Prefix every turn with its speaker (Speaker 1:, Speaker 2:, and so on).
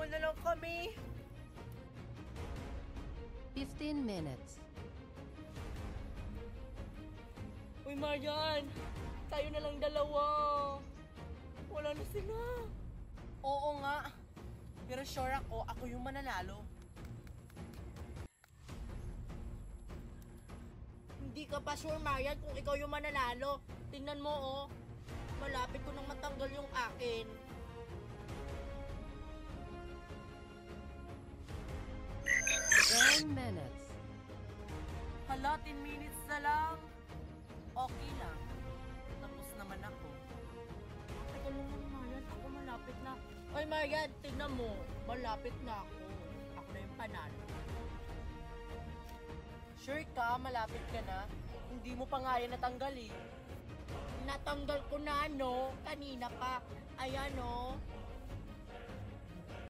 Speaker 1: Tulungan na lang kami.
Speaker 2: 15 minutes.
Speaker 1: Uy, Marian! Tayo na lang dalawa. Wala na sila. Oo nga. Pero sure ako yung mananalo. Hindi ka pa sure, Marian, kung ikaw yung mananalo. Tingnan mo, oh. Malapit ko nang matanggal yung akin.
Speaker 2: Ten minutes.
Speaker 1: Hala, 10 minutes na lang. Okay lang. Tapos naman ako. Teka lang naman, Marian. Ako malapit na. Oy, Marian, tingnan mo. Malapit na ako. Ako na yung panalo. Sure ka? Malapit ka na? Hindi mo pa nga yan natanggal eh. Natanggal ko na, no? Kanina pa. Ayan, no?